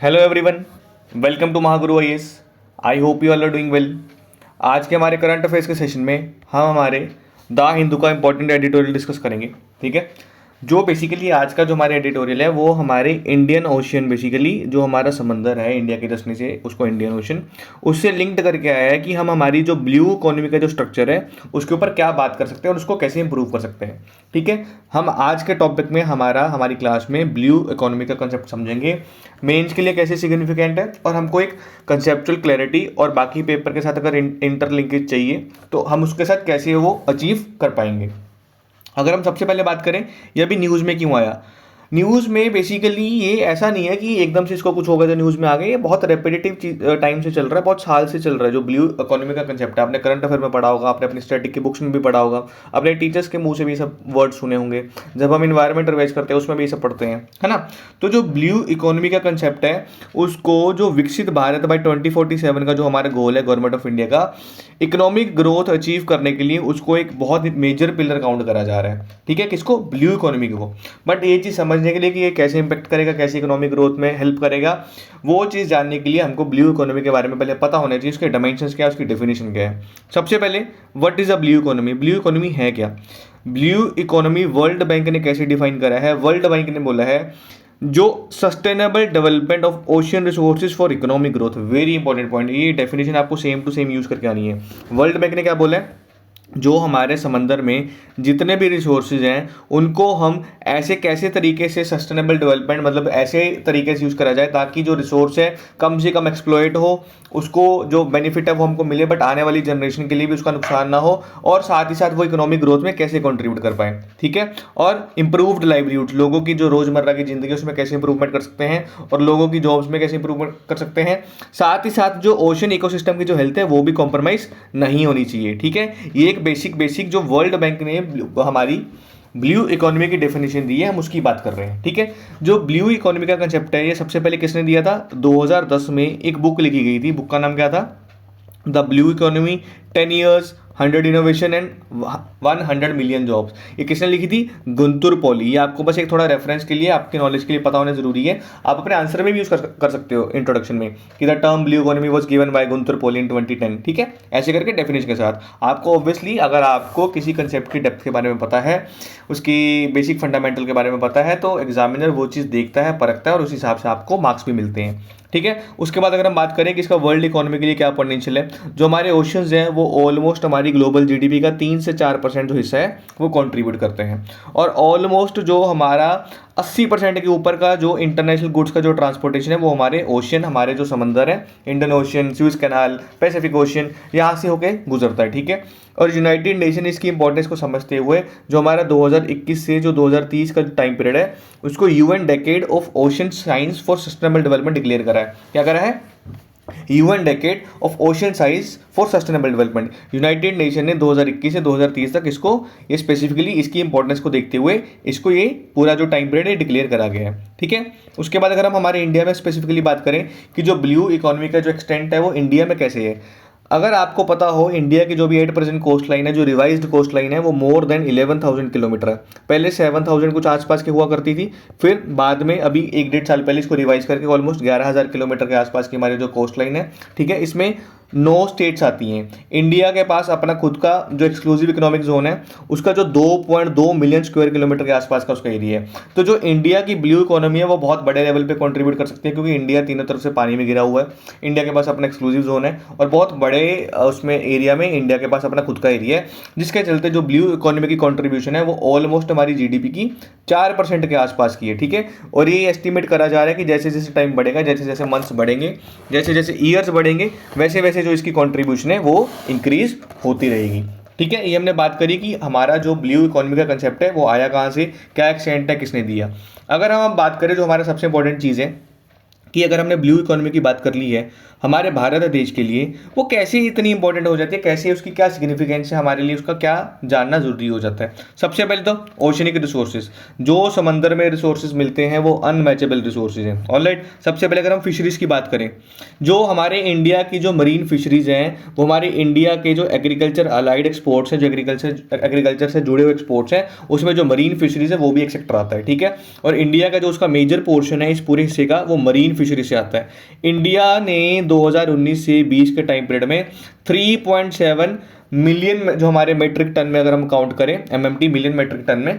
Hello everyone, welcome to Mahaguru IAS. I hope you all are doing well. आज के हमारे current affairs के session में हम हमारे द हिंदू का इंपॉर्टेंट एडिटोरियल डिस्कस करेंगे। ठीक है, जो बेसिकली आज का जो हमारे एडिटोरियल है वो हमारे इंडियन ओशियन, बेसिकली जो हमारा समंदर है इंडिया के दसने से उसको इंडियन ओशन, उससे लिंक्ड करके आया है कि हम हमारी जो ब्लू इकोनॉमी का जो स्ट्रक्चर है उसके ऊपर क्या बात कर सकते हैं और उसको कैसे इंप्रूव कर सकते हैं। ठीक है, हम आज के टॉपिक में हमारी क्लास में ब्लू इकोनॉमी का कंसेप्ट समझेंगे, मेंस के लिए कैसे सिग्निफिकेंट है, और हमको एक कंसेप्चुअल क्लैरिटी और बाकी पेपर के साथ अगर इंटरलिंकेज चाहिए तो हम उसके साथ कैसे वो अचीव कर पाएंगे। अगर हम सबसे पहले बात करें ये अभी न्यूज़ में क्यों आया, न्यूज़ में बेसिकली ये ऐसा नहीं है कि एकदम से इसको कुछ हो गया तो न्यूज़ में आ गया। ये बहुत रेपिटेटिव टाइम से चल रहा है, बहुत साल से चल रहा है। जो ब्लू इकोनॉमी का कंसेप्ट है आपने करंट अफेयर में पढ़ा होगा, आपने अपनी स्टैटिक की बुक्स में भी पढ़ा होगा, अपने टीचर्स के मुंह से भी सब वर्ड सुने होंगे। जब हम इन्वायरमेंट रिवाइज करते हैं उसमें भी ये सब पढ़ते हैं, है ना। तो जो ब्लू इकोनॉमी का कंसेप्ट है उसको जो विकसित भारत बाय 2047 का जो हमारा गोल है गवर्नमेंट ऑफ इंडिया का, इकोनॉमिक ग्रोथ अचीव करने के लिए उसको एक बहुत ही मेजर पिलर काउंट करा जा रहा है। ठीक है, किसको? ब्लू इकोनॉमी को। बट ये चीज़ समझने के लिए कि ये कैसे इंपैक्ट करेगा, कैसे इकोनॉमिक ग्रोथ में हेल्प करेगा, वो चीज़ जानने के लिए हमको ब्लू इकोनॉमी के बारे में पहले पता होना चाहिए। उसके डायमेंशंस क्या है, उसकी डेफिनेशन क्या है। सबसे पहले what is a blue economy? Blue economy है क्या? ब्लू इकोनॉमी वर्ल्ड बैंक ने कैसे डिफाइन करा है? वर्ल्ड बैंक ने बोला है जो sustainable development of ocean resources for economic growth. Very important point, ये डेफिनेशन आपको सेम टू सेम यूज करके आनी है। वर्ल्ड बैंक ने क्या बोला है? जो हमारे समंदर में जितने भी रिसोर्सेज हैं उनको हम ऐसे कैसे तरीके से सस्टेनेबल डेवलपमेंट, मतलब ऐसे तरीके से यूज़ करा जाए ताकि जो रिसोर्स है कम से कम एक्सप्लॉइट हो, उसको जो बेनिफिट है वो हमको मिले, बट आने वाली जनरेशन के लिए भी उसका नुकसान ना हो, और साथ ही साथ वो इकोनॉमिक ग्रोथ में कैसे कंट्रीब्यूट कर पाए। ठीक है, और इंप्रूव्ड लाइवलीहुड, लोगों की जो रोज़मर्रा की ज़िंदगी उसमें कैसे इंप्रूवमेंट कर सकते हैं और लोगों की जॉब्स में कैसे इंप्रूवमेंट कर सकते हैं। साथ ही साथ जो ओशन इकोसिस्टम की जो हेल्थ है वो भी कॉम्प्रोमाइज़ नहीं होनी चाहिए। ठीक है, ये एक बेसिक जो वर्ल्ड बैंक ने हमारी ब्लू इकोनॉमी की डेफिनेशन दी है हम उसकी बात कर रहे हैं। ठीक है, जो ब्लू इकोनॉमी का कंसेप्ट है ये सबसे पहले किसने दिया था? 2010 में एक बुक लिखी गई थी। बुक का नाम क्या था? The blue economy 10 years 100 innovation and 100 million jobs. ये किसने लिखी थी? गुंतुर पॉली। ये आपको बस एक थोड़ा रेफरेंस के लिए, आपके नॉलेज के लिए पता होना जरूरी है। आप अपने आंसर में भी यूज कर सकते हो इंट्रोडक्शन में कि the term blue economy was given by Gunter Pauli in 2010। ठीक है, ऐसे करके डेफिनेशन के साथ आपको ऑब्वियसली अगर आपको किसी कंसेप्ट की डेप्थ के बारे में पता है, उसकी बेसिक फंडामेंटल के बारे में पता है, तो एग्जामिनर वो चीज़ देखता है, परखता है और उस हिसाब से आपको मार्क्स भी मिलते हैं। ठीक है, उसके बाद अगर हम बात करें कि इसका वर्ल्ड इकोनॉमी के लिए क्या पोटेंशियल है, जो हमारे ओशंस हैं वो ऑलमोस्ट हमारी ग्लोबल जीडीपी का 3 से 4% जो हिस्सा है वो कंट्रीब्यूट करते हैं, और ऑलमोस्ट जो हमारा 80% के ऊपर का जो इंटरनेशनल गुड्स का जो ट्रांसपोर्टेशन है वो हमारे ओशियन, हमारे जो समंदर है, Indian ocean, sues canal, Pacific ocean, यहाँ से होके गुजरता है। ठीक है, और यूनाइटेड नेशन इसकी इंपॉर्टेंस को समझते हुए जो हमारा 2021 से जो 2030 का टाइम पीरियड है उसको UN decade of ocean science for sustainable development declare करा है। क्या करा है? UN decade of ocean science for sustainable development. United nation ने 2021 से 2030 तक इसको, ये स्पेसिफिकली इसकी इंपॉर्टेंस को देखते हुए इसको ये पूरा जो टाइम पीरियड है डिक्लेयर करा गया है। ठीक है, उसके बाद अगर हम हमारे इंडिया में स्पेसिफिकली बात करें कि जो ब्लू इकोनॉमी का जो एक्सटेंट है वो इंडिया में कैसे है, अगर आपको पता हो इंडिया की जो भी 8% कोस्ट लाइन है, जो रिवाइज्ड कोस्ट लाइन है, वो मोर देन 11,000 किलोमीटर है। पहले 7,000 कुछ आसपास की हुआ करती थी, फिर बाद में अभी 1-1.5 साल पहले इसको रिवाइज करके ऑलमोस्ट 11,000 किलोमीटर के आसपास की हमारी जो कोस्ट लाइन है। ठीक है, इसमें 9 स्टेट्स आती हैं। इंडिया के पास अपना खुद का जो एक्सक्लूसिव इकोनॉमिक जोन है उसका जो 2.2 मिलियन स्क्वायर किलोमीटर के आसपास का उसका एरिया है। तो जो इंडिया की ब्लू इकोनॉमी है वो बहुत बड़े लेवल पे कंट्रीब्यूट कर सकती है, क्योंकि इंडिया तीनों तरफ से पानी में घिरा हुआ है। इंडिया के पास अपना एक्सक्लूसिव जोन है और बहुत बड़े उसमें एरिया में इंडिया के पास अपना खुद का एरिया है, जिसके चलते जो ब्लू इकोनॉमी की कॉन्ट्रीब्यूशन है वो ऑलमोस्ट हमारी जीडीपी की 4% के आसपास की है। ठीक है, और ये एस्टिमेट करा जा रहा है कि जैसे जैसे टाइम बढ़ेगा, जैसे जैसे मंथ्स बढ़ेंगे, जैसे जैसे ईयर्स बढ़ेंगे, वैसे वैसे जो इसकी कंट्रीब्यूशन है वो इंक्रीज होती रहेगी। ठीक है, ये हमने बात करी कि हमारा जो ब्लू इकोनॉमी का कंसेप्ट है वो आया कहाँ से, क्या एक्सटेंट है, किसने दिया। अगर हम बात करें जो हमारा सबसे इंपॉर्टेंट चीज़ है कि अगर हमने ब्लू इकोनॉमी की बात कर ली है हमारे भारत देश के लिए, वो कैसे इतनी इंपॉर्टेंट हो जाती है, कैसे उसकी क्या सिग्निफिकेंस है हमारे लिए, उसका क्या जानना जरूरी हो जाता है। सबसे पहले तो ओशनिक रिसोर्सेज, जो समंदर में रिसोर्सेज मिलते हैं वो अनमैचेबल रिसोर्सेज हैं। ऑलराइट, सबसे पहले अगर हम फिशरीज की बात करें, जो हमारे इंडिया की जो मरीन फिशरीज हैं वो हमारे इंडिया के जो एग्रीकल्चर अलाइड एक्सपोर्ट्स हैं, जो एग्रीकल्चर से जुड़े हुए एक्सपोर्ट्स हैं, उसमें जो मरीन फिशरीज है वो भी एक सेक्टर आता है। ठीक है, और इंडिया का जो उसका मेजर पोर्शन है इस पूरे हिस्से का वो मरीन फिशरी से आता है। इंडिया ने 2019 से 20 के टाइम पीरियड में 3.7 मिलियन जो हमारे मेट्रिक टन में अगर हम काउंट करें MMT मिलियन मेट्रिक टन में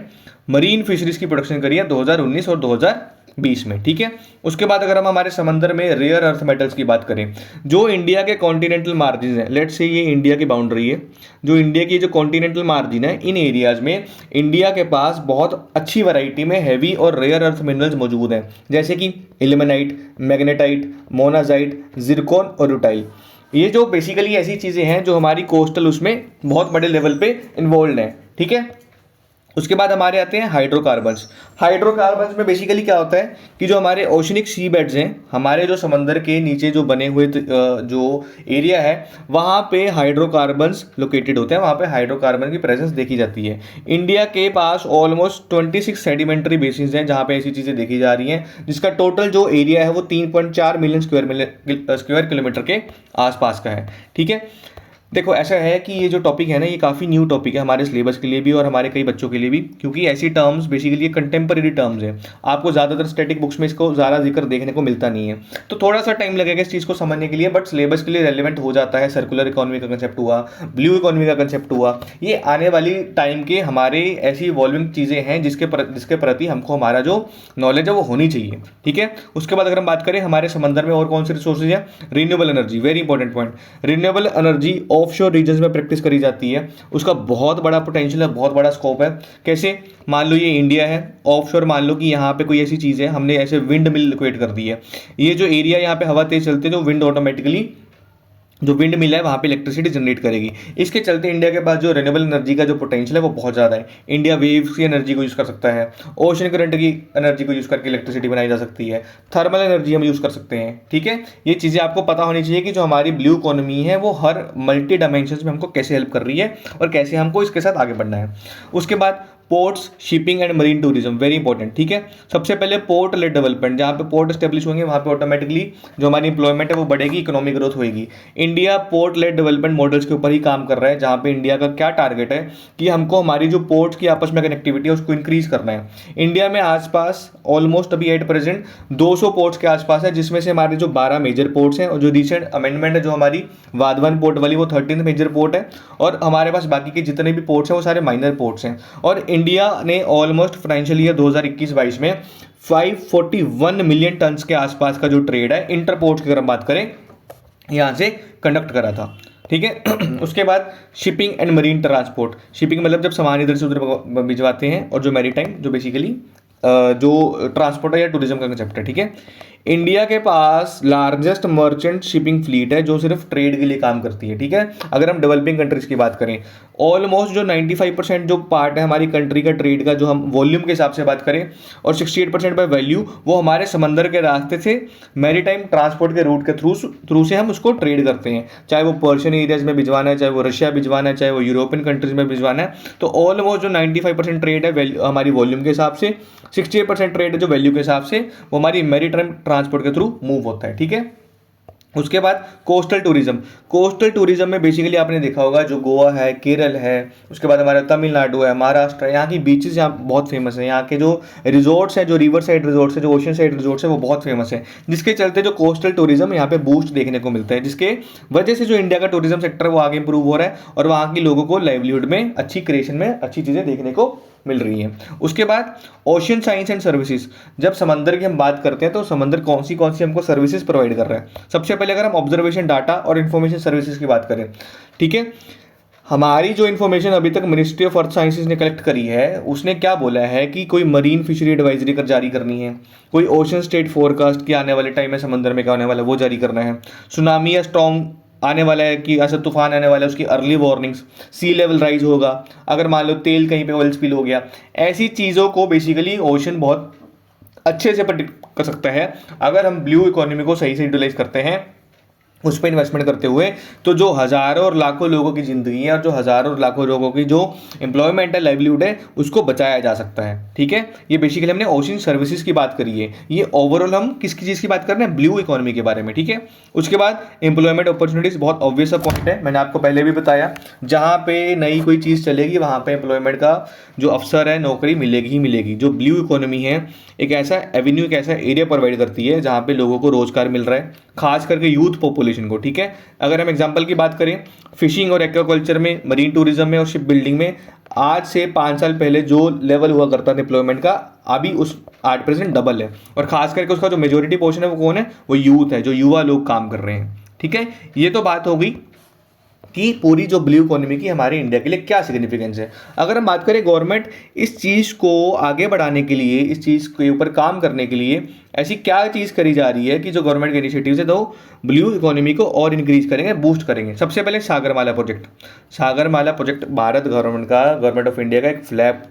मरीन फिशरीज की प्रोडक्शन करी है 2019 और 2020 में। ठीक है, उसके बाद अगर हम हमारे समंदर में रेयर अर्थ मेटल्स की बात करें, जो इंडिया के कॉन्टिनेंटल मार्जिन है, लेट्स से ये इंडिया की बाउंड्री है, जो इंडिया की जो कॉन्टिनेंटल मार्जिन है, इन एरियाज में इंडिया के पास बहुत अच्छी वैरायटी में हैवी और रेयर अर्थ मिनरल्स मौजूद हैं, जैसे कि इल्मेनाइट, मैग्नेटाइट, मोनाजाइट, जिरकॉन और रूटाइल। ये जो बेसिकली ऐसी चीज़ें हैं जो हमारी कोस्टल उसमें बहुत बड़े लेवल पे इन्वॉल्व हैं। ठीक है, उसके बाद हमारे आते हैं हाइड्रोकार्बन्स। हाइड्रोकार्बन्स में बेसिकली क्या होता है कि जो हमारे ओशनिक सी बेड्स हैं, हमारे जो समंदर के नीचे जो बने हुए जो एरिया है, वहाँ पे हाइड्रोकार्बन्स लोकेटेड होते हैं, वहाँ पे हाइड्रोकार्बन की प्रेजेंस देखी जाती है। इंडिया के पास ऑलमोस्ट 26 सेडिमेंट्री बेसिन हैं जहाँ पे ऐसी चीज़ें देखी जा रही हैं, जिसका टोटल जो एरिया है वो 3.4 मिलियन स्क्वायर किलोमीटर के आसपास का है। ठीक है, देखो ऐसा है कि ये जो टॉपिक है ना, ये काफ़ी न्यू टॉपिक है हमारे सिलेबस के लिए भी और हमारे कई बच्चों के लिए भी, क्योंकि ऐसी टर्म्स बेसिकली ये कंटेम्परेरी टर्म्स है। आपको ज़्यादातर स्टैटिक बुक्स में इसको ज़्यादा जिक्र देखने को मिलता नहीं है, तो थोड़ा सा टाइम लगेगा इस चीज़ को समझने के लिए, बट सिलेबस के लिए रेलिवेंट हो जाता है। सर्कुलर इकोनॉमी का कंसेप्ट हुआ, ब्लू इकोनॉमी का कंसेप्ट हुआ, ये आने वाली टाइम के हमारे ऐसी इवॉल्विंग चीज़ें हैं जिसके प्रति हमको हमारा जो नॉलेज है वो होनी चाहिए। ठीक है, उसके बाद अगर हम बात करें हमारे समंदर में और कौन से रिसोर्सेज हैं, renewable energy, very important point. Renewable energy offshore regions में प्रैक्टिस करी जाती है, उसका बहुत बड़ा पोटेंशियल है, बहुत बड़ा स्कोप है। कैसे, मान लो ये इंडिया है, ऑफशोर मान लो कि यहाँ पे कोई ऐसी चीज़ है, हमने ऐसे विंड मिल लोकेट कर दी है, ये जो एरिया यहाँ पे हवा तेज चलती है, तो विंड ऑटोमेटिकली जो विंड मिल है वहाँ पे इलेक्ट्रिसिटी जनरेट करेगी। इसके चलते इंडिया के पास जो रिन्यूएबल एनर्जी का जो पोटेंशियल है वो बहुत ज़्यादा है। इंडिया वेव्स की एनर्जी को यूज़ कर सकता है, ओशन करंट की एनर्जी को यूज़ करके इलेक्ट्रिसिटी बनाई जा सकती है, थर्मल एनर्जी हम यूज़ कर सकते हैं। ठीक है, ये चीज़ें आपको पता होनी चाहिए कि जो हमारी ब्लू इकोनॉमी है वो हर मल्टी डायमेंशंस में हमको कैसे हेल्प कर रही है और कैसे हमको इसके साथ आगे बढ़ना है। उसके बाद ports, shipping and marine tourism, very important. ठीक है, सबसे पहले पोर्ट लेड डेवलपमेंट, जहाँ पे पोर्ट स्टेब्लिश होंगे वहाँ पे ऑटोमेटिकली जो हमारी इंप्लॉयमेंट है वो बढ़ेगी, इकोनॉमिक ग्रोथ होगी। India port lead development models के ऊपर ही काम कर रहा है, जहाँ पे इंडिया का क्या टारगेट है कि हमको हमारी जो पोर्ट्स की आपस में कनेक्टिविटी है उसको इंक्रीज करना है। इंडिया में आसपास ऑलमोस्ट अभी एट प्रेजेंट 200 पोर्ट्स के आसपास है, जिसमें से हमारे जो 12 मेजर पोर्ट्स हैं और जो रिसेंट अमेंडमेंट है जो हमारी वाधवन पोर्ट वाली वो 13th मेजर पोर्ट है, और हमारे पास बाकी के जितने भी पोर्ट्स हैं वो सारे माइनर पोर्ट्स हैं। और इंडिया ने ऑलमोस्ट फाइनेंशियल ईयर 2021-22 में 541 मिलियन टन्स के आसपास का जो ट्रेड है इंटरपोर्ट की अगर हम बात करें यहाँ से कंडक्ट करा था। ठीक है, उसके बाद shipping and marine transport. Shipping मतलब जब सामान इधर से उधर भिजवाते हैं, और जो मैरीटाइम जो बेसिकली जो ट्रांसपोर्ट है या टूरिज्म का कंसेप्ट है। ठीक है, इंडिया के पास लार्जेस्ट मर्चेंट शिपिंग फ्लीट है जो सिर्फ ट्रेड के लिए काम करती है। ठीक है, अगर हम डेवलपिंग कंट्रीज की बात करें, ऑलमोस्ट जो 95% जो पार्ट है हमारी कंट्री का ट्रेड का, जो हम वॉल्यूम के हिसाब से बात करें, और 68% बाय वैल्यू वो हमारे समंदर के रास्ते से मैरीटाइम ट्रांसपोर्ट के रूट के थ्रू से हम उसको ट्रेड करते हैं। चाहे वो पर्शियन एरियाज में भिजवाना है, चाहे वो रशिया भिजवाना है, चाहे वो यूरोपियन कंट्रीज में भिजवाना है, तो ऑलमोस्ट जो 95% ट्रेड है हमारी वॉल्यूम के हिसाब से, 68% ट्रेड है जो वैल्यू के हिसाब से, वो हमारी मैरीटाइम ट्रांसपोर्ट के थ्रू मूव होता है। ठीक है, उसके बाद कोस्टल टूरिज्म। कोस्टल टूरिज्म में बेसिकली आपने देखा होगा जो गोवा है, केरल है, उसके बाद हमारा तमिलनाडु है, महाराष्ट्र है, यहाँ की बीचेस यहाँ बहुत फेमस है। यहाँ के जो रिजॉर्ट्स हैं, जो रिवर साइड रिजॉर्ट्स है, जो ओशन साइड रिजॉर्ट्स है, वो बहुत फेमस है, जिसके चलते जो कोस्टल टूरिज्म यहाँ पे बूस्ट देखने को मिलता है, जिसके वजह से जो इंडिया का टूरिज्म सेक्टर वो आगे इंप्रूव हो रहा है और वहाँ के लोगों को लाइवलीहुड में अच्छी क्रिएशन में अच्छी चीज़ें देखने को मिल रही है। उसके बाद ओशन साइंस एंड सर्विसेज। जब समंदर की हम बात करते हैं तो समंदर कौन सी हमको सर्विसेज प्रोवाइड कर रहा है। सबसे पहले अगर हम ऑब्जर्वेशन डाटा और इन्फॉर्मेशन सर्विसेज की बात करें, ठीक है, हमारी जो इन्फॉर्मेशन अभी तक मिनिस्ट्री ऑफ अर्थ साइंसेज ने कलेक्ट करी है, उसने क्या बोला है कि कोई मरीन फिशरी एडवाइजरी कर जारी करनी है, कोई ओशन स्टेट फोरकास्ट की आने वाले टाइम में समंदर में क्या होने वाला है वो जारी करना है, सुनामी या स्टॉर्म आने वाला है कि ऐसा तूफान आने वाला है उसकी अर्ली वार्निंग्स, सी लेवल राइज होगा, अगर मान लो तेल कहीं पे ऑयल स्पिल हो गया, ऐसी चीज़ों को बेसिकली ओशन बहुत अच्छे से प्रेडिक्ट कर सकता है अगर हम ब्लू इकोनॉमी को सही से यूटिलाइज करते हैं उस पर इन्वेस्टमेंट करते हुए, तो जो हज़ारों और लाखों लोगों की ज़िंदगी है और जो हज़ारों और लाखों लोगों की जो एम्प्लॉयमेंट है, लाइवलीहुड है, उसको बचाया जा सकता है। ठीक है, ये बेसिकली हमने ओशन सर्विसेज की बात करी है। ये ओवरऑल हम किसकी चीज़ की बात कर रहे हैं, ब्लू इकोनॉमी के बारे में। ठीक है, उसके बाद एम्प्लॉयमेंट अपॉर्चुनिटीज़, बहुत ऑब्वियस सा पॉइंट है, मैंने आपको पहले भी बताया, जहाँ पे नई कोई चीज़ चलेगी वहाँ पे एम्प्लॉयमेंट का जो अवसर है, नौकरी मिलेगी ही मिलेगी। जो ब्लू इकोनॉमी है एक ऐसा एवेन्यू, एक ऐसा एरिया प्रोवाइड करती है जहाँ पे लोगों को रोजगार मिल रहा है, खास करके यूथ पॉपुलेशन को। ठीक है, अगर हम एग्जांपल की बात करें, फिशिंग और एक्वाकल्चर में, मरीन टूरिज्म में और शिप बिल्डिंग में, आज से 5 साल पहले जो लेवल हुआ करता था एम्प्लॉयमेंट का, अभी उस 8% डबल है। और खास करके उसका जो मेजोरिटी पोर्शन है वो कौन है, वो यूथ है, जो युवा लोग काम कर रहे हैं। ठीक है, ये तो बात हो गई कि पूरी जो ब्लू इकोनॉमी की हमारे इंडिया के लिए क्या सिग्निफिकेंस है। अगर हम बात करें गवर्नमेंट इस चीज़ को आगे बढ़ाने के लिए, इस चीज़ के ऊपर काम करने के लिए ऐसी क्या चीज़ करी जा रही है कि जो गवर्नमेंट के इनिशिएटिव्स है तो ब्लू इकोनॉमी को और इंक्रीज करेंगे, बूस्ट करेंगे। सबसे पहले Sagarmala project. Sagarmala project Bharat government का, गवर्नमेंट ऑफ इंडिया का एक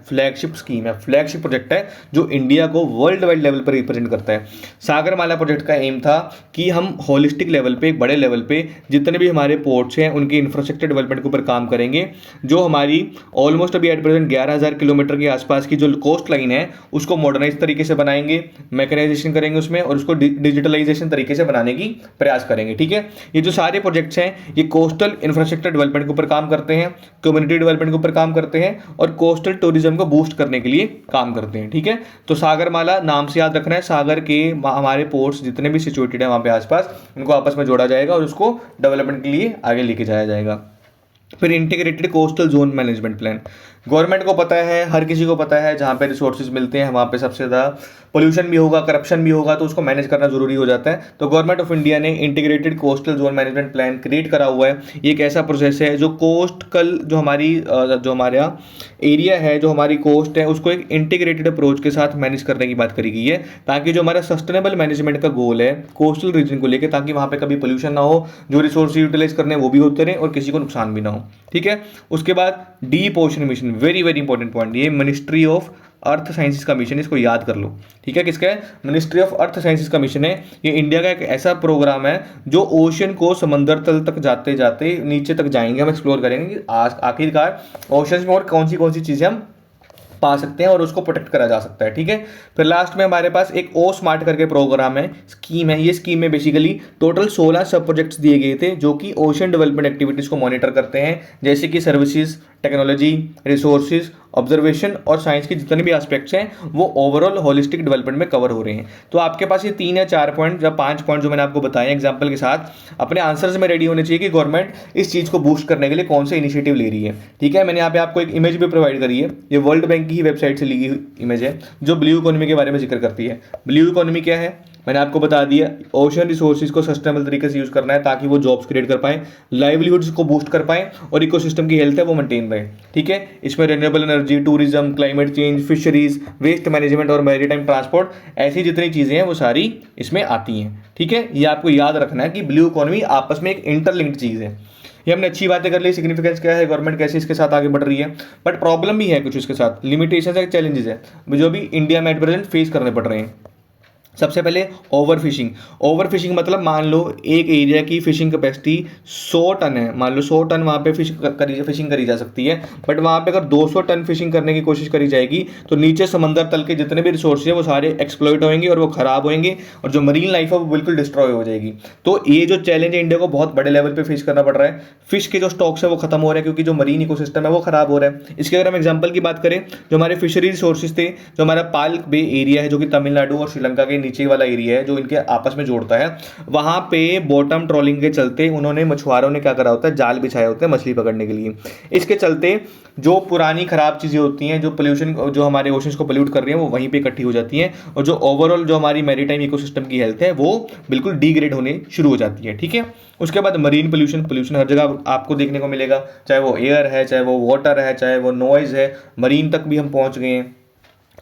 फ्लैगशिप स्कीम है, फ्लैगशिप प्रोजेक्ट है जो इंडिया को वर्ल्ड वाइड लेवल पर रिप्रेजेंट करता है। सागरमाला प्रोजेक्ट का एम था कि हम होलिस्टिक लेवल पे, एक बड़े लेवल पे जितने भी हमारे पोर्ट्स हैं उनके इंफ्रास्ट्रक्चर डेवलपमेंट के ऊपर काम करेंगे। जो हमारी ऑलमोस्ट अभी एट प्रेजेंट 11,000 किलोमीटर के आसपास की जो कोस्ट लाइन है उसको मॉडर्नाइज तरीके से बनाएंगे, मैकेनाइजेशन करेंगे उसमें, और उसको डिजिटलाइजेशन तरीके से बनाने की प्रयास करेंगे। ठीक है, ये जो सारे प्रोजेक्ट्स हैं ये कोस्टल इंफ्रास्ट्रक्चर डेवलपमेंट के ऊपर काम करते हैं, कम्युनिटी डेवलपमेंट के ऊपर काम करते हैं और कोस्टल टूरिज्म को बूस्ट करने के लिए काम करते हैं। ठीक है, तो सागरमाला नाम से याद रखना है, सागर के हमारे पोर्ट्स जितने भी सिचुएटेड है वहां पे आसपास, उनको आपस में जोड़ा जाएगा और उसको डेवलपमेंट के लिए आगे लेके जाया जाएगा। फिर integrated coastal zone management plan. Government को पता है, हर किसी को पता है, जहाँ पे रिसोर्सेज मिलते हैं वहाँ पे सबसे ज़्यादा पोल्यूशन भी होगा, करप्शन भी होगा, तो उसको मैनेज करना जरूरी हो जाता है। तो गवर्नमेंट ऑफ इंडिया ने integrated coastal zone management plan create करा हुआ है। ये एक ऐसा प्रोसेस है जो कोस्टल जो हमारे यहाँ एरिया है, जो हमारी कोस्ट है, उसको एक इंटीग्रेटेड अप्रोच के साथ मैनेज करने की बात करी गई है, ताकि जो हमारा सस्टेनेबल मैनेजमेंट का गोल है कोस्टल रीजन को लेकर, ताकि वहाँ पे कभी पोल्यूशन ना हो, जो रिसोर्स यूटिलाइज करने वो भी होते रहे और किसी को नुकसान भी ना हो। ठीक है, उसके बाद deep ocean mission, very very important point, ये मिनिस्ट्री ऑफ अर्थ साइंसेज का मिशन, इसको याद कर लो। ठीक है, किसका है, मिनिस्ट्री ऑफ अर्थ साइंसेज का मिशन है। ये इंडिया का एक ऐसा प्रोग्राम है जो ओशन को समंदर तल तक जाते जाते नीचे तक जाएंगे, हम एक्सप्लोर करेंगे कि आखिरकार ओशन में और कौन सी चीज़ें हम पा सकते हैं और उसको प्रोटेक्ट करा जा सकता है। ठीक है, फिर लास्ट में हमारे पास एक ओ स्मार्ट करके प्रोग्राम है, स्कीम है। ये स्कीम में बेसिकली टोटल 16 सब प्रोजेक्ट्स दिए गए थे जो कि ओशन डेवलपमेंट एक्टिविटीज को मॉनिटर करते हैं, जैसे कि सर्विसेज, टेक्नोलॉजी, रिसोर्सेज, ऑब्जर्वेशन और साइंस के जितने भी एस्पेक्ट्स हैं वो ओवरऑल होलिस्टिक डेवलपमेंट में कवर हो रहे हैं। तो आपके पास ये 3 या 4 पॉइंट या 5 पॉइंट जो मैंने आपको बताए एग्जांपल के साथ, अपने आंसर्स में रेडी होने चाहिए कि गवर्नमेंट इस चीज़ को बूस्ट करने के लिए कौन से इनिशिएटिव ले रही है। ठीक है, मैंने यहाँ पे आपको एक इमेज भी प्रोवाइड करी है, ये वर्ल्ड बैंक की ही वेबसाइट से ली गई इमेज है जो ब्लू इकोनॉमी के बारे में जिक्र करती है। ब्लू इकोनॉमी क्या है, मैंने आपको बता दिया, ओशन रिसोर्सेज को सस्टेनेबल तरीके से यूज करना है ताकि वो जॉब्स क्रिएट कर पाए, लाइवलीहुड्स को बूस्ट कर पाए और इकोसिस्टम की हेल्थ है वो मेंटेन रहे। ठीक है, इसमें renewable energy, tourism, climate change, fisheries, waste management और मैरीटाइम ट्रांसपोर्ट, ऐसी जितनी चीज़ें हैं वो सारी इसमें आती हैं। ठीक है, ये आपको याद रखना है कि ब्लू इकोनॉमी आपस में एक इंटरलिंक्ड चीज़ है। ये हमने अच्छी बातें कर ली, सिग्निफिकेंस क्या है, गवर्नमेंट कैसे इसके साथ आगे बढ़ रही है, बट प्रॉब्लम भी है कुछ इसके साथ, लिमिटेशन है, चैलेंजेस है जो भी इंडिया में एट प्रेजेंट फेस करने पड़ रहे हैं। सबसे पहले ओवर फिशिंग। ओवर फिशिंग मतलब मान लो एक एरिया की फिशिंग कैपेसिटी 100 टन है, मान लो 100 टन वहाँ पे फिशिंग करी जा सकती है, बट वहाँ पे अगर 200 टन फिशिंग करने की कोशिश करी जाएगी तो नीचे समंदर तल के जितने भी रिसोर्स है वो सारे एक्सप्लॉइट होंगे और वो खराब होंगे और जो मरीन लाइफ है वो बिल्कुल डिस्ट्रॉय हो जाएगी। तो ये जो चैलेंज है इंडिया को बहुत बड़े लेवल पर फेस करना पड़ रहा है। फिश के जो स्टॉक्स है वो खत्म हो रहे हैं क्योंकि जो मरीन इकोसिस्टम है वो खराब हो रहा है। इसके अगर हम एग्जाम्पल की बात करें, जो हमारे फिशरी रिसोर्सेज थे, जो हमारा पाल्क बे एरिया है जो कि तमिलनाडु और श्रीलंका के नीचे वाला एरिया है जो इनके आपस में जोड़ता है, वहां पे बॉटम ट्रॉलिंग के चलते उन्होंने, मछुआरों ने क्या करा होता है, जाल बिछाए होते हैं मछली पकड़ने के लिए। इसके चलते जो पुरानी खराब चीजें होती हैं, जो पोल्यूशन, जो हमारे ओशंस को पोल्यूट कर रही हैं, वो वहीं पे इकट्ठी हो जाती हैं और जो ओवरऑल जो हमारी मैरीटाइम इकोसिस्टम की हेल्थ है वो बिल्कुल डिग्रेड होने शुरू हो जाती है। ठीक है, उसके बाद मरीन पोल्यूशन हर जगह आपको देखने को मिलेगा, चाहे वो एयर है, चाहे वो वाटर है, चाहे वो नॉइज है, मरीन तक भी हम पहुंच गए हैं।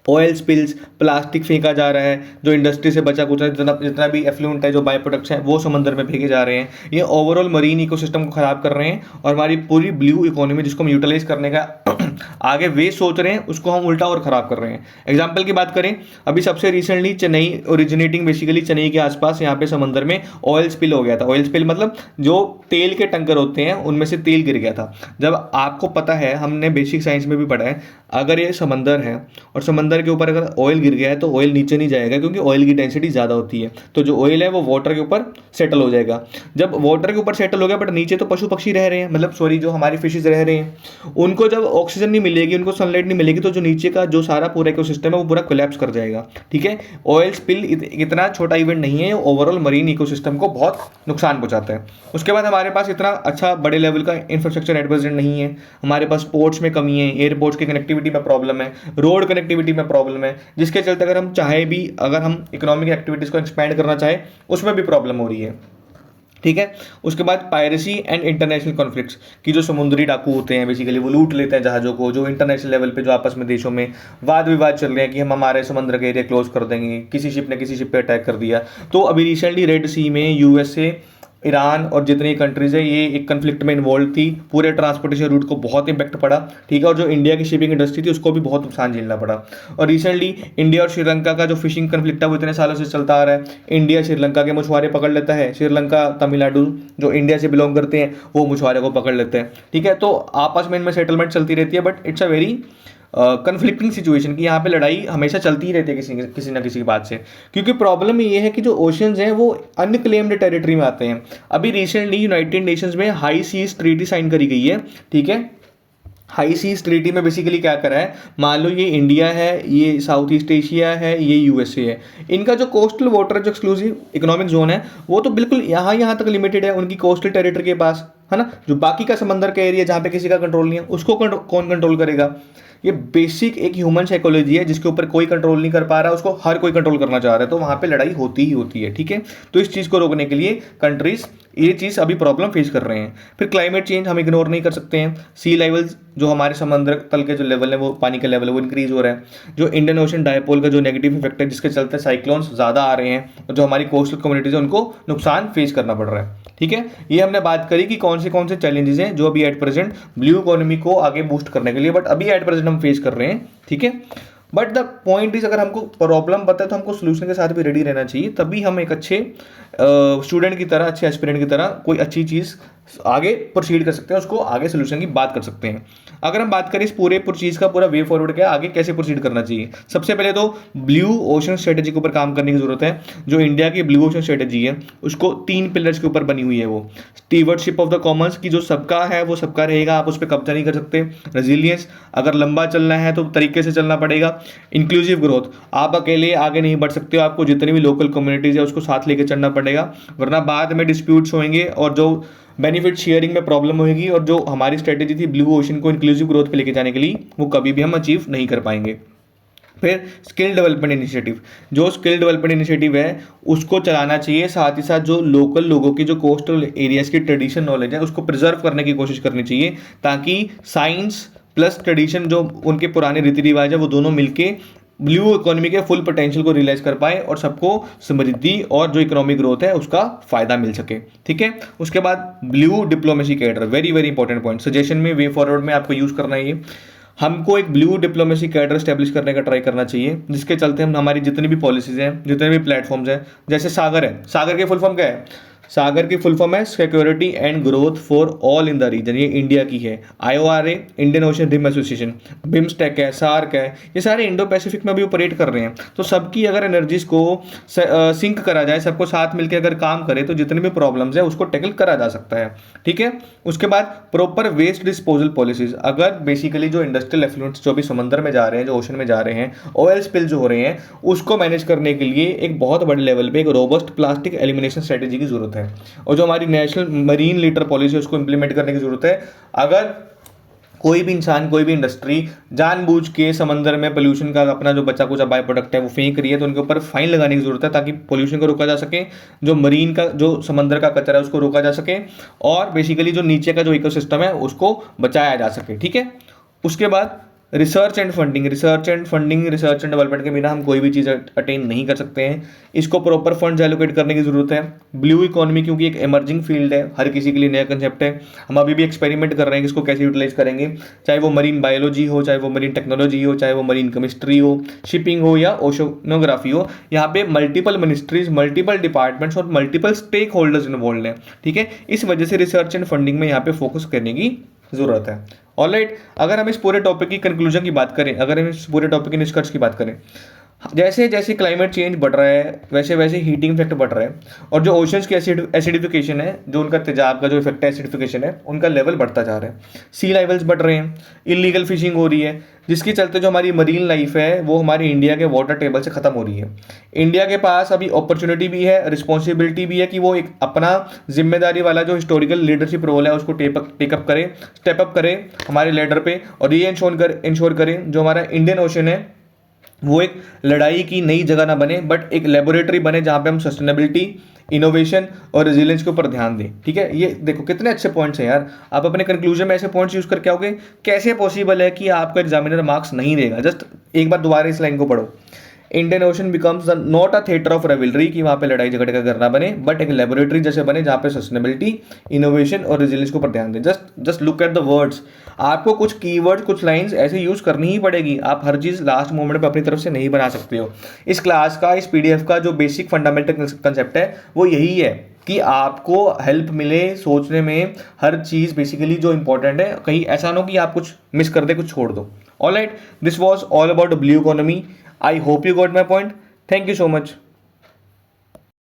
ऑयल स्पिल्स, प्लास्टिक फेंका जा रहा है, जो इंडस्ट्री से बचा कुचा जितना जितना भी एफ्लुएंट है, जो बाय प्रोडक्ट्स हैं वो समंदर में फेंके जा रहे हैं। ये ओवरऑल मरीन इकोसिस्टम को खराब कर रहे हैं और हमारी पूरी ब्लू इकोनॉमी जिसको हम यूटिलाइज करने का आगे वे सोच रहे हैं उसको हम उल्टा और ख़राब कर रहे हैं। एग्जाम्पल की बात करें, अभी सबसे recently Chennai originating basically Chennai के आसपास यहाँ पे समंदर में ऑयल स्पिल हो गया था। ऑयल स्पिल मतलब जो तेल के टंकर होते हैं उनमें से तेल गिर गया था। जब आपको पता है, हमने बेसिक साइंस में भी पढ़ा है, अगर ये समंदर है और समंदर के ऊपर अगर ऑयल गिर गया है तो ऑयल नीचे नहीं जाएगा क्योंकि ऑयल की डेंसिटी ज़्यादा होती है, तो जो ऑयल है वो वाटर के ऊपर सेटल हो जाएगा। जब वाटर के ऊपर सेटल हो गया बट नीचे तो पशु पक्षी रह रहे हैं, मतलब सॉरी जो हमारी फिशेज रह रहे हैं, उनको जब ऑक्सीजन नहीं मिलेगी, उनको सनलाइट नहीं मिलेगी, तो जो नीचे का जो सारा पूरा इकोसिस्टम है वो पूरा कोलैप्स कर जाएगा। ठीक है, ऑयल स्पिल इतना छोटा इवेंट नहीं है, ओवरऑल मरीन इकोसिस्टम को बहुत नुकसान पहुंचाता है। उसके बाद हमारे पास इतना अच्छा बड़े लेवल का इंफ्रास्ट्रक्चर एट प्रेजेंट नहीं है, हमारे पास पोर्ट्स में कमी है, एयरपोर्ट्स की कनेक्टिविटी में प्रॉब्लम है, रोड कनेक्टिविटी में प्रॉब्लम है, जिसके चलते अगर हम चाहे भी, अगर हम इकोनॉमिक एक्टिविटीज़ को एक्सपैंड करना चाहे उसमें भी प्रॉब्लम हो रही है। ठीक है, उसके बाद पायरेसी एंड इंटरनेशनल कॉन्फ्लिक्ट्स की जो समुद्री डाकू होते हैं बेसिकली वो लूट लेते हैं जहाज़ों को, जो इंटरनेशनल लेवल पे जो आपस में देशों में वाद विवाद चल रहे हैं कि हम हमारे समुद्र के एरिया क्लोज कर देंगे, किसी शिप ने किसी शिप पे अटैक कर दिया। तो अभी रिसेंटली रेड सी में यूएसए, ईरान और जितनी कंट्रीज़ है ये एक कन्फ्लिक्ट में इन्वॉल्व थी, पूरे ट्रांसपोर्टेशन रूट को बहुत इम्पैक्ट पड़ा। ठीक है, और जो इंडिया की शिपिंग इंडस्ट्री थी उसको भी बहुत नुकसान झेलना पड़ा। और रिसेंटली इंडिया और श्रीलंका का जो फिशिंग कन्फ्लिक्ट है वो इतने सालों से चलता आ रहा है। इंडिया श्रीलंका के मछुआरे पकड़ लेता है, श्रीलंका तमिलनाडु जो इंडिया से बिलोंग करते हैं वो मछुआरे को पकड़ लेते हैं। ठीक है, तो आपस में इनमें सेटलमेंट चलती रहती है, but it's a very conflicting situation की यहाँ पे लड़ाई हमेशा चलती ही रहती है किसी ना किसी बात से, क्योंकि प्रॉब्लम ये है कि जो ओशंस हैं वो अनक्लेम्ड टेरिटरी में आते हैं। अभी रिसेंटली यूनाइटेड नेशंस में हाई सीज ट्रीटी साइन करी गई है। ठीक है, हाई सीज ट्रीटी में बेसिकली क्या करा है, मान लो ये इंडिया है, ये साउथ ईस्ट एशिया है, ये यूएसए है, इनका जो कोस्टल वाटर जो एक्सक्लूसिव इकोनॉमिक जोन है वो तो बिल्कुल यहाँ तक लिमिटेड है उनकी कोस्टल टेरिटरी के पास, है ना। जो बाकी का समंदर का एरिया जहाँ पे किसी का कंट्रोल नहीं है उसको कौन कंट्रोल करेगा। ये बेसिक एक ह्यूमन साइकोलॉजी है जिसके ऊपर कोई कंट्रोल नहीं कर पा रहा, उसको हर कोई कंट्रोल करना चाह रहा है, तो वहाँ पे लड़ाई होती ही होती है। ठीक है, तो इस चीज़ को रोकने के लिए कंट्रीज ये चीज़ अभी प्रॉब्लम फेस कर रहे हैं। फिर क्लाइमेट चेंज हम इग्नोर नहीं कर सकते हैं। सी लेवल्स जो हमारे समुद्र तल के जो लेवल है वो पानी का लेवल है वो इंक्रीज हो रहा है। जो इंडियन ओशन डायपोल का जो नेगेटिव इफेक्ट है जिसके चलते साइक्लोन्स ज़्यादा आ रहे हैं और जो हमारी कोस्टल कम्युनिटीज़ है उनको नुकसान फेस करना पड़ रहा है। ठीक है, ये हमने बात करी कि कौन से चैलेंजेस हैं जो अभी एट प्रेजेंट ब्लू इकोनॉमी को आगे बूस्ट करने के लिए, बट अभी एट प्रेजेंट हम फेस कर रहे हैं। ठीक है, बट द पॉइंट इज अगर हमको प्रॉब्लम पता है तो हमको सोल्यूशन के साथ भी रेडी रहना चाहिए, तभी हम एक अच्छे स्टूडेंट की तरह, अच्छे एस्पिरेंट की तरह कोई अच्छी चीज़ आगे प्रोसीड कर सकते हैं, उसको आगे सोल्यूशन की बात कर सकते हैं। अगर हम बात करें इस पूरे चीज़ का पूरा वे फॉरवर्ड क्या आगे कैसे प्रोसीड करना चाहिए, सबसे पहले तो ब्लू ओशन स्ट्रेटेजी के ऊपर काम करने की जरूरत है। जो इंडिया की ब्लू ओशन स्ट्रेटेजी है उसको 3 पिलर्स के ऊपर बनी हुई है। वो स्टीवर्डशिप ऑफ द कॉमन्स की जो सबका है वो सबका रहेगा, आप उस पर कब्जा नहीं कर सकते। रेजिलियंस, अगर लंबा चलना है तो तरीके से चलना पड़ेगा। इंक्लूसिव ग्रोथ, आप अकेले आगे नहीं बढ़ सकते हो, आपको जितनी भी लोकल कम्युनिटीज़ है उसको साथ लेके चलना पड़ेगा, वरना बाद में डिस्प्यूट्स होंगे और जो बेनिफिट शेयरिंग में प्रॉब्लम होगी और जो हमारी स्ट्रेटेजी थी ब्लू ओशन को इंक्लूसिव ग्रोथ पे लेके जाने के लिए वो कभी भी हम अचीव नहीं कर पाएंगे। फिर स्किल डेवलपमेंट इनिशिएटिव, जो स्किल डेवलपमेंट इनिशिएटिव है उसको चलाना चाहिए, साथ ही साथ जो लोकल लोगों की जो कोस्टल एरियाज की ट्रेडिशन नॉलेज है उसको प्रिजर्व करने की कोशिश करनी चाहिए, ताकि साइंस प्लस ट्रेडिशन जो उनके पुराने रीति रिवाज है वो दोनों मिलके ब्लू इकोनॉमी के फुल पोटेंशियल को रियलाइज कर पाए और सबको समृद्धि और जो इकोनॉमिक ग्रोथ है उसका फायदा मिल सके। ठीक है, उसके बाद blue diplomacy cadre, very very important point, suggestion में वे फॉरवर्ड में आपको यूज करना है ये। हमको एक ब्लू डिप्लोमेसी कैडर स्टैब्लिश करने का ट्राई करना चाहिए, जिसके चलते हम हमारी जितनी भी पॉलिसीज हैं, जितने भी प्लेटफॉर्म्स हैं, जैसे सागर है, सागर की फुल फॉर्म क्या है, सागर की फुल फॉर्म है security and growth for all in the region, ये इंडिया की है। IORA, Indian Ocean Rim Association, BIMSTEC है, सार्क है, ये सारे इंडो पैसिफिक में भी ऑपरेट कर रहे हैं। तो सबकी अगर एनर्जीज को सिंक करा जाए, सबको साथ मिलकर अगर काम करे तो जितने भी प्रॉब्लम्स है उसको टैकल करा जा सकता है। ठीक है, उसके बाद प्रॉपर वेस्ट डिस्पोजल पॉलिसीज, अगर बेसिकली जो इंडस्ट्रियल एफ्लुएंट्स जो भी समंदर में जा रहे हैं, जो ओशन में जा रहे हैं, ऑयल स्पिल जो हो रहे हैं, उसको मैनेज करने के लिए एक बहुत बड़े लेवल पे एक रोबस्ट प्लास्टिक एलिमिनेशन स्ट्रेटेजी की जरूरत है। और जो हमारी नेशनल मरीन लिटर पॉलिसी है उसको इंप्लीमेंट करने की जरूरत है। अगर कोई भी इंसान, कोई भी इंडस्ट्री जानबूझ के समंदर में पोल्यूशन का अपना जो बचा कुचा बाय प्रोडक्ट है वो फेंक रही है तो उनके ऊपर फाइन लगाने की जरूरत है, ताकि पोल्यूशन को रोका जा सके, जो मरीन का जो समंदर का कचरा है उसको रोका जा सके और बेसिकली जो नीचे का जो इकोसिस्टम है उसको बचाया जा सके। ठीक है, उसके बाद research and funding, research and development के बिना हम कोई भी चीज़ अटेन नहीं कर सकते हैं। इसको प्रॉपर फंड्स एलोकेट करने की ज़रूरत है। ब्लू इकोनॉमी क्योंकि एक एमर्जिंग फील्ड है, हर किसी के लिए नया कंसेप्ट है, हम अभी भी एक्सपेरिमेंट कर रहे हैं कि इसको कैसे यूटिलाइज करेंगे, चाहे वो मरीन बायोलॉजी हो, चाहे वो मरीन टेक्नोलॉजी हो, चाहे वो मरीन केमिस्ट्री हो, शिपिंग हो या ओशनोग्राफी हो। यहाँ पे मल्टीपल मिनिस्ट्रीज, मल्टीपल डिपार्टमेंट्स और मल्टीपल स्टेक होल्डर्स इन्वॉल्व हैं, ठीक है। इस वजह से रिसर्च एंड फंडिंग में यहाँ पे फोकस करने की ज़रूरत है। ऑलराइट, अगर हम इस पूरे टॉपिक की कंक्लूजन की बात करें, अगर हम इस पूरे टॉपिक के निष्कर्ष की बात करें, जैसे जैसे क्लाइमेट चेंज बढ़ रहा है वैसे वैसे हीटिंग इफेक्ट बढ़ रहा है, और जो ओशंस की एसिडिफिकेशन है, जो उनका तेजाब का जो इफेक्ट है, एसिडिफिकेशन है, उनका लेवल बढ़ता जा रहा है। सी लेवल्स बढ़ रहे हैं, इलीगल फिशिंग हो रही है, जिसके चलते जो हमारी मरीन लाइफ है वो हमारी इंडिया के वाटर टेबल से ख़त्म हो रही है। इंडिया के पास अभी अपॉर्चुनिटी भी है, रिस्पॉन्सिबिलिटी भी है कि वो एक अपना जिम्मेदारी वाला जो हिस्टोरिकल लीडरशिप रोल है उसको टेकअप करे, स्टेप अप करे हमारे लेडर पे, और ये इंश्योर करें जो हमारा इंडियन ओशन है वो एक लड़ाई की नई जगह ना बने, बट एक लेबोरेटरी बने जहाँ पे हम सस्टेनेबिलिटी, इनोवेशन और रेजिलियंस के ऊपर ध्यान दें, ठीक है। ये देखो कितने अच्छे पॉइंट्स हैं यार। आप अपने कंक्लूजन में ऐसे पॉइंट्स यूज करके आओगे, कैसे पॉसिबल है कि आपका एग्जामिनर मार्क्स नहीं देगा। जस्ट एक बार दोबारा इस लाइन को पढ़ो, Indian Ocean becomes not a theatre of rivalry, कि वहाँ पे लड़ाई झगड़े का करना बने, बट एक लेबोरेटरी जैसे बने जहाँ पे सस्टेनेबिलिटी, इनोवेशन और रेजिलियंस के ऊपर ध्यान दें। Just look at the words, आपको कुछ कीवर्ड्स, कुछ लाइंस ऐसे यूज करनी ही पड़ेगी। आप हर चीज़ लास्ट मोमेंट पे अपनी तरफ से नहीं बना सकते हो। इस क्लास का, इस पीडीएफ का जो बेसिक फंडामेंटल कंसेप्ट है वो यही है कि आपको हेल्प मिले सोचने में, हर चीज़ बेसिकली जो इंपॉर्टेंट है, कहीं ऐसा ना हो कि आप कुछ मिस कर दे, कुछ छोड़ दो। Alright, this was all about blue economy. I hope you got my point. Thank you so much.